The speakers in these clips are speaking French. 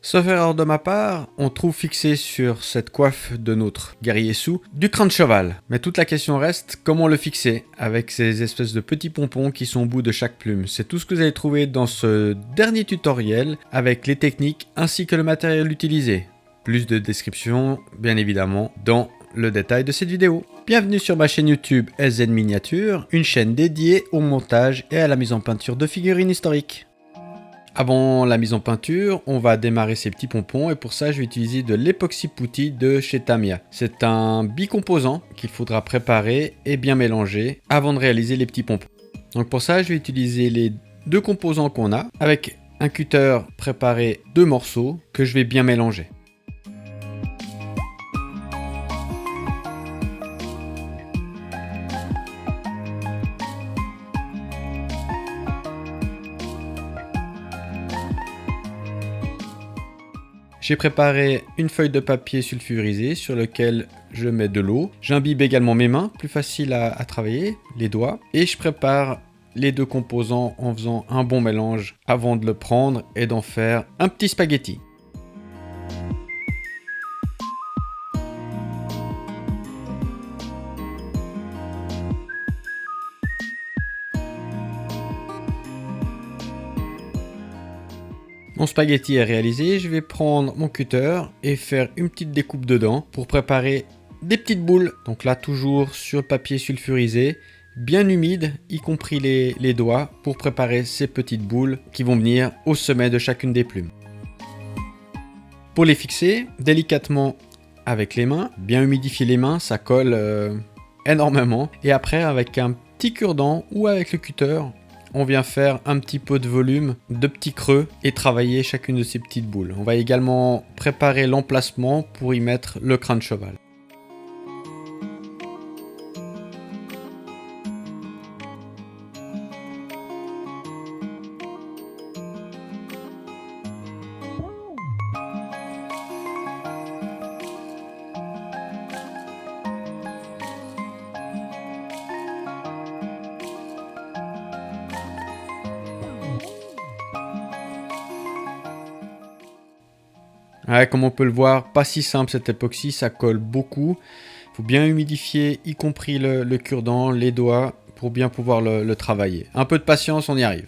Sauf erreur de ma part, on trouve fixé sur cette coiffe de notre guerrier sou du crin de cheval. Mais toute la question reste comment le fixer avec ces espèces de petits pompons qui sont au bout de chaque plume. C'est tout ce que vous allez trouver dans ce dernier tutoriel avec les techniques ainsi que le matériel utilisé. Plus de descriptions bien évidemment dans le détail de cette vidéo. Bienvenue sur ma chaîne YouTube SZ Miniature, une chaîne dédiée au montage et à la mise en peinture de figurines historiques. Avant la mise en peinture, on va démarrer ces petits pompons et pour ça je vais utiliser de l'époxy putty de chez Tamiya. C'est un bicomposant qu'il faudra préparer et bien mélanger avant de réaliser les petits pompons. Donc pour ça je vais utiliser les deux composants qu'on a avec un cutter préparé deux morceaux que je vais bien mélanger. J'ai préparé une feuille de papier sulfurisé sur lequel je mets de l'eau. J'imbibe également mes mains, plus facile à travailler, les doigts. Et je prépare les deux composants en faisant un bon mélange avant de le prendre et d'en faire un petit spaghetti. Mon spaghetti est réalisé, je vais prendre mon cutter et faire une petite découpe dedans pour préparer des petites boules. Donc là toujours sur le papier sulfurisé, bien humide, y compris les doigts, pour préparer ces petites boules qui vont venir au sommet de chacune des plumes. Pour les fixer délicatement avec les mains, bien humidifier les mains, ça colle énormément. Et après avec un petit cure-dent ou avec le cutter, on vient faire un petit peu de volume, de petits creux et travailler chacune de ces petites boules. On va également préparer l'emplacement pour y mettre le crin de cheval. Ouais, comme on peut le voir, pas si simple cet époxy, ça colle beaucoup. Il faut bien humidifier, y compris le cure-dent, les doigts, pour bien pouvoir le travailler. Un peu de patience, on y arrive.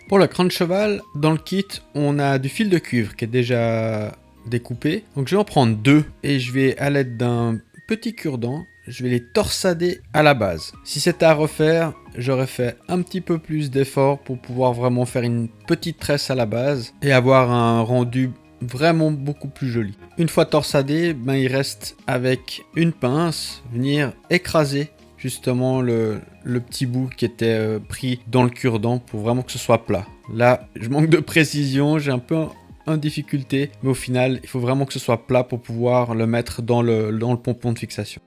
Pour le crin de cheval, dans le kit, on a du fil de cuivre qui est déjà découpé. Donc je vais en prendre deux et je vais, à l'aide d'un petit cure-dent, je vais les torsader à la base. Si c'était à refaire, j'aurais fait un petit peu plus d'effort pour pouvoir vraiment faire une petite tresse à la base et avoir un rendu vraiment beaucoup plus joli. Une fois torsadé, il reste avec une pince venir écraser justement le petit bout qui était pris dans le cure-dent pour vraiment que ce soit plat. Là, je manque de précision, j'ai un peu en difficulté, mais au final, il faut vraiment que ce soit plat pour pouvoir le mettre dans le pompon de fixation.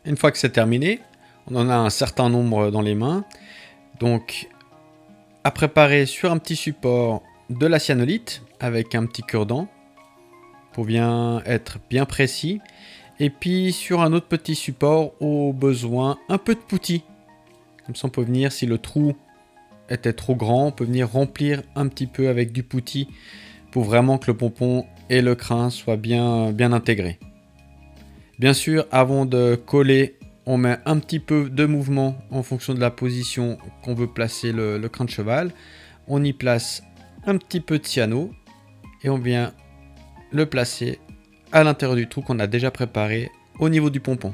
Une fois que c'est terminé, on en a un certain nombre dans les mains. Donc, à préparer sur un petit support de la cyanolite avec un petit cure-dent pour bien être bien précis. Et puis sur un autre petit support, au besoin, un peu de putty. Comme ça on peut venir, si le trou était trop grand, on peut venir remplir un petit peu avec du putty pour vraiment que le pompon et le crin soient bien intégrés. Bien sûr, avant de coller, on met un petit peu de mouvement en fonction de la position qu'on veut placer le crin de cheval. On y place un petit peu de cyano et on vient le placer à l'intérieur du trou qu'on a déjà préparé au niveau du pompon.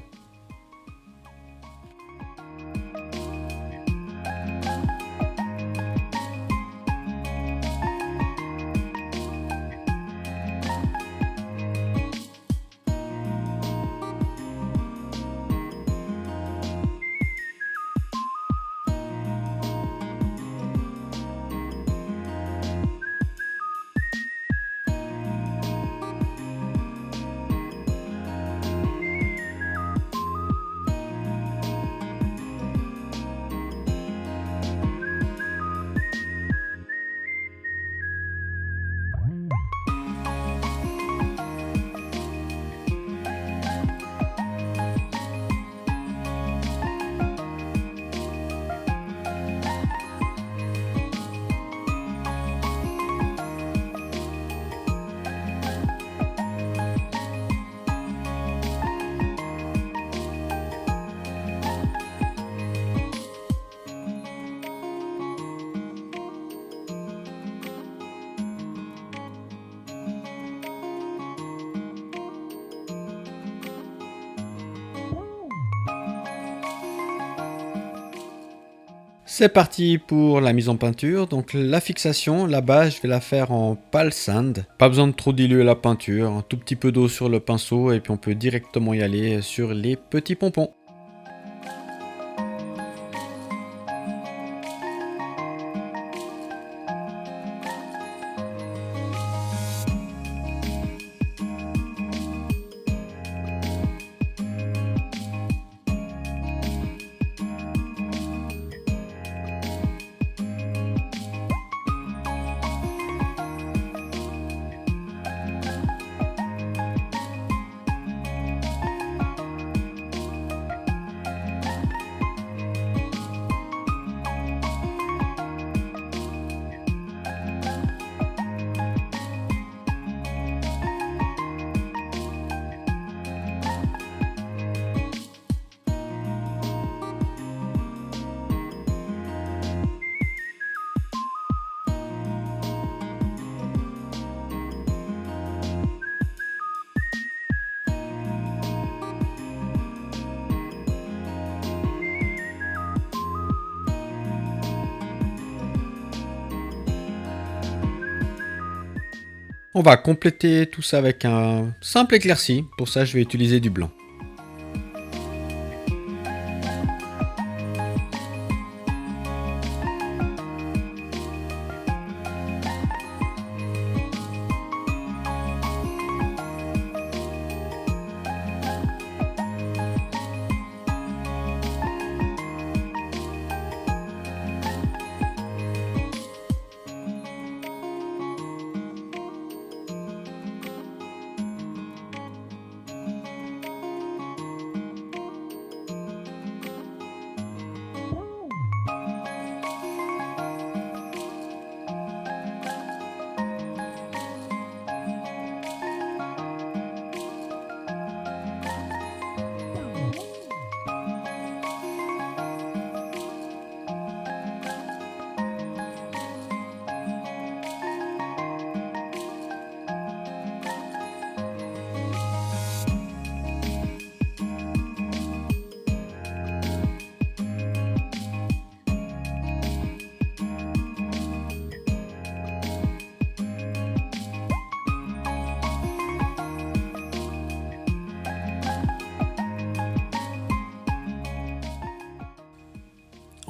C'est parti pour la mise en peinture. Donc la fixation, la base, je vais la faire en pale sand. Pas besoin de trop diluer la peinture, un tout petit peu d'eau sur le pinceau et puis on peut directement y aller sur les petits pompons. On va compléter tout ça avec un simple éclairci. Pour ça, je vais utiliser du blanc.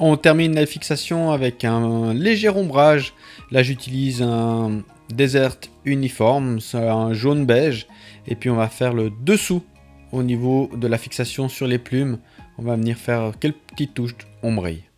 On termine la fixation avec un léger ombrage. Là, j'utilise un Desert Uniform, c'est un jaune beige. Et puis, on va faire le dessous au niveau de la fixation sur les plumes. On va venir faire quelques petites touches ombrées.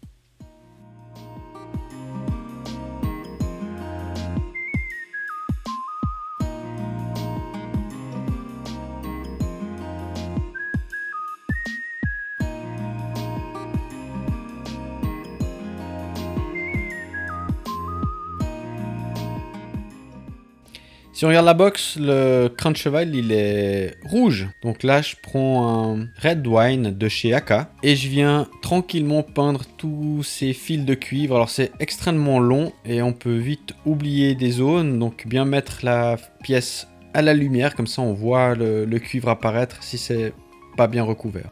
Si on regarde la box, le crin de cheval il est rouge. Donc là je prends un red wine de chez Aka et je viens tranquillement peindre tous ces fils de cuivre. Alors c'est extrêmement long et on peut vite oublier des zones. Donc bien mettre la pièce à la lumière, comme ça on voit le cuivre apparaître si c'est pas bien recouvert.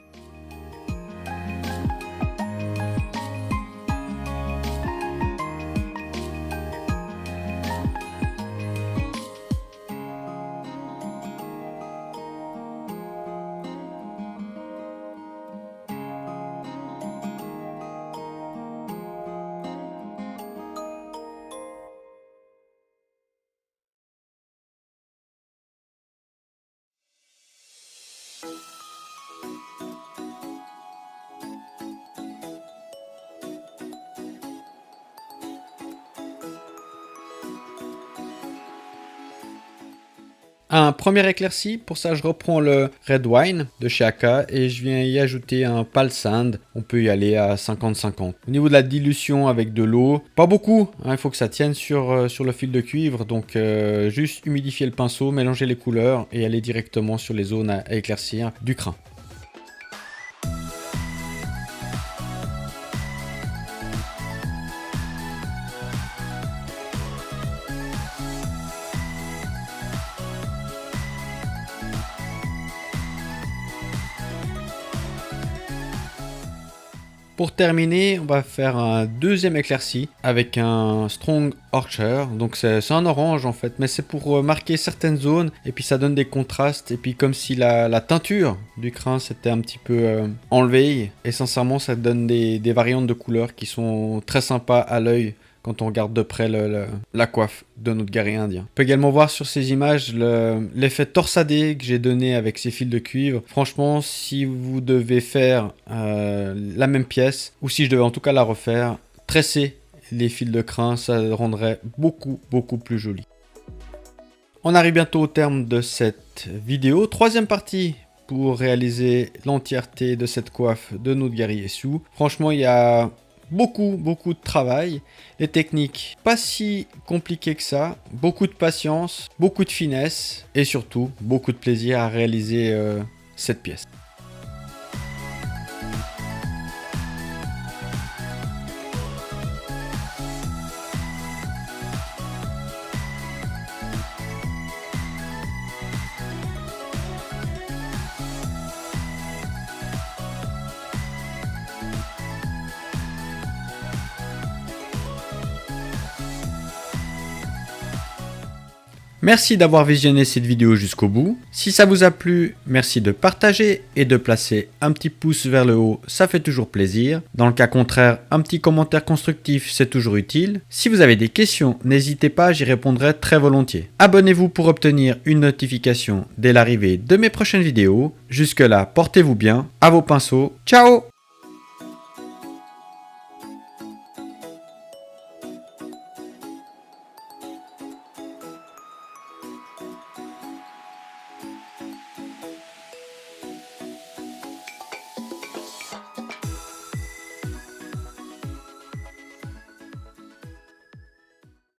Un premier éclairci, pour ça je reprends le red wine de chez Aka et je viens y ajouter un pale sand. On peut y aller à 50-50. Au niveau de la dilution avec de l'eau, pas beaucoup, hein, il faut que ça tienne sur le fil de cuivre. Donc juste humidifier le pinceau, mélanger les couleurs et aller directement sur les zones à éclaircir du crin. Pour terminer, on va faire un deuxième éclairci avec un Strong Archer. Donc c'est un orange en fait, mais c'est pour marquer certaines zones et puis ça donne des contrastes. Et puis comme si la teinture du crin s'était un petit peu enlevée. Et sincèrement, ça donne des variantes de couleurs qui sont très sympas à l'œil quand on regarde de près la coiffe de notre guerrier indien. On peut également voir sur ces images l'effet torsadé que j'ai donné avec ces fils de cuivre. Franchement, si vous devez faire la même pièce, ou si je devais en tout cas la refaire, tresser les fils de crin, ça le rendrait beaucoup plus joli. On arrive bientôt au terme de cette vidéo. Troisième partie pour réaliser l'entièreté de cette coiffe de notre guerrier Su. Franchement, il y a beaucoup de travail, les techniques pas si compliquées que ça, beaucoup de patience, beaucoup de finesse et surtout beaucoup de plaisir à réaliser cette pièce. Merci d'avoir visionné cette vidéo jusqu'au bout. Si ça vous a plu, merci de partager et de placer un petit pouce vers le haut, ça fait toujours plaisir. Dans le cas contraire, un petit commentaire constructif, c'est toujours utile. Si vous avez des questions, n'hésitez pas, j'y répondrai très volontiers. Abonnez-vous pour obtenir une notification dès l'arrivée de mes prochaines vidéos. Jusque là, portez-vous bien, à vos pinceaux, ciao!